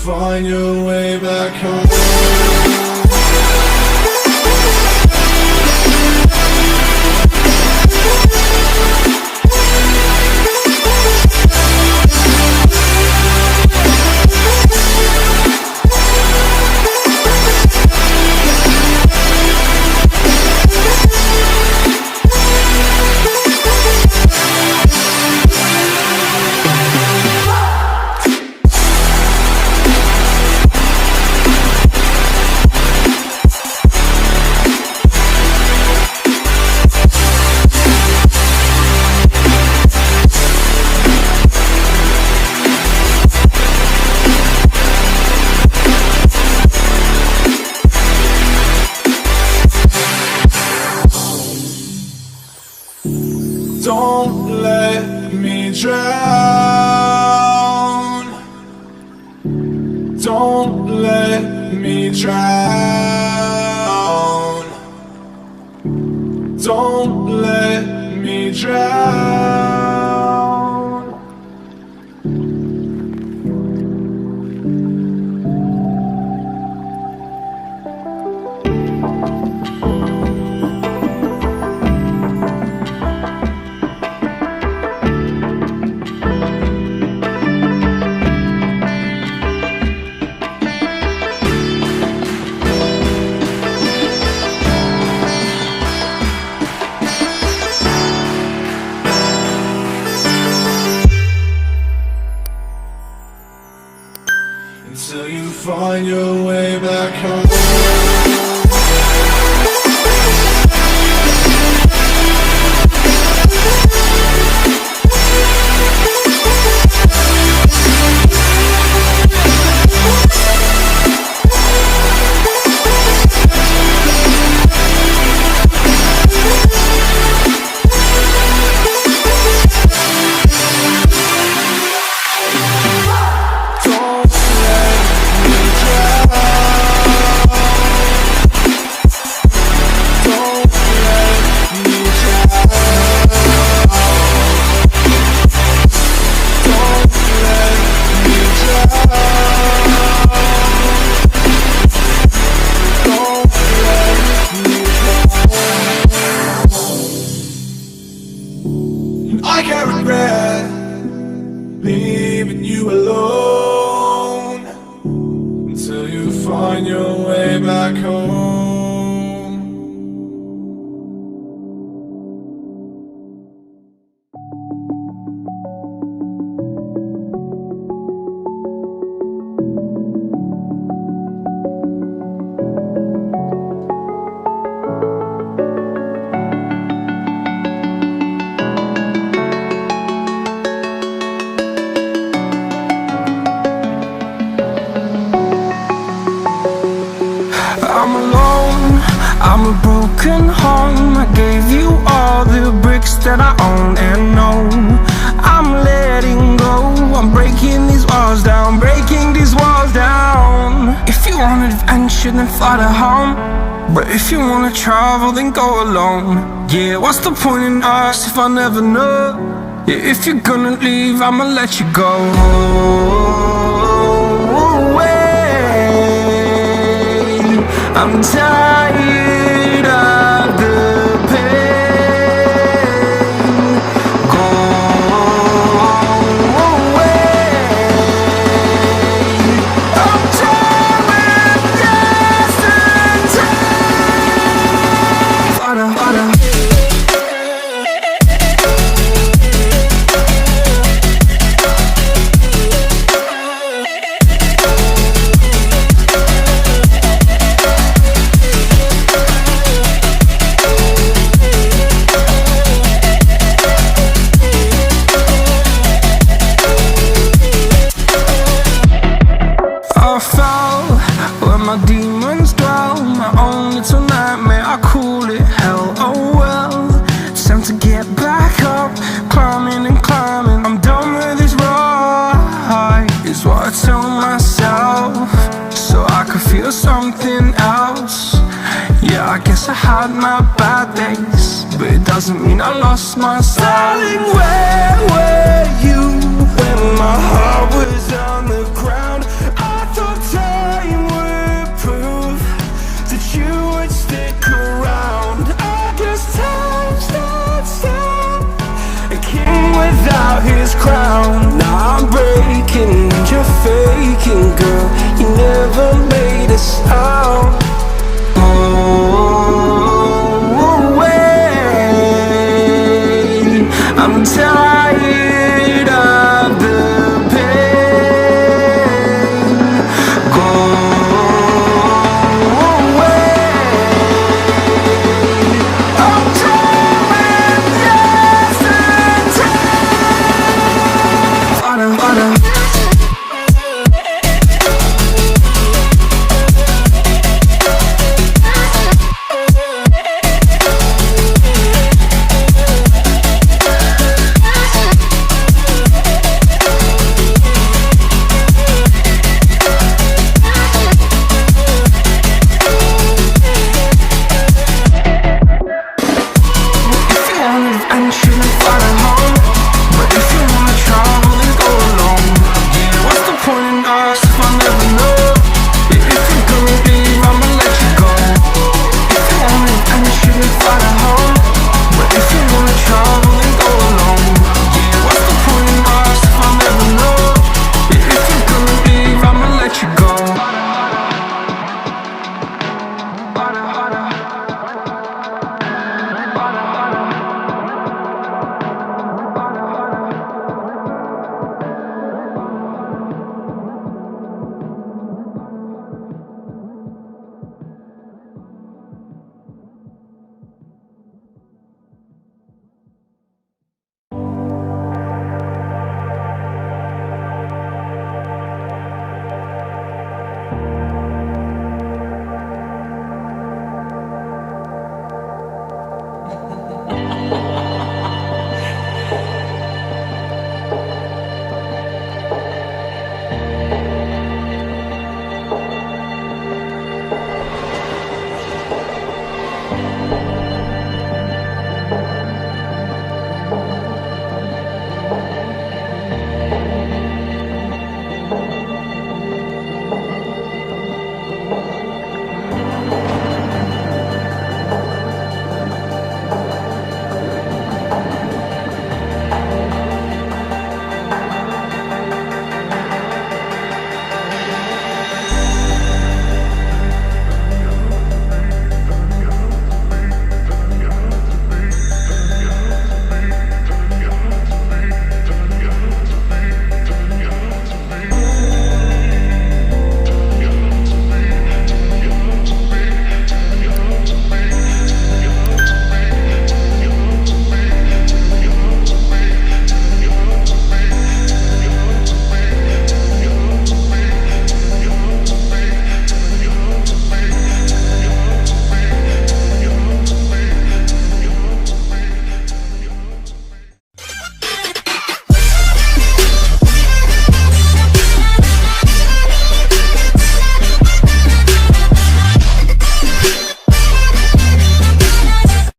Find your way back home. drown. Don't let me drown. Until you find your way back home. I can't regret leaving you alone until you find your way back home. I'm alone, I'm a broken home. I gave you all the bricks that I own and know. I'm letting go, I'm breaking these walls down, breaking these walls down. If you want adventure, then fly to home. But if you wanna travel, then go alone. Yeah, what's the point in us if I never know? Yeah, if you're gonna leave, I'ma let you go. I'm tired of the pain. Go away. I'm tired of yesterday. Harder, harder. I fell where my demons dwell. My own little nightmare, I call it hell. Oh well, it's time to get back up. Climbing and climbing, I'm done with this ride, is what I tell myself, so I could feel something else. Yeah, I guess I had my bad days, but it doesn't mean I lost my style. Darling, where were you when my heart was on the ground? I thought time would prove that you would stick around. I guess time stands still, a king without his crown. Now I'm breaking and you're faking, girl. You never made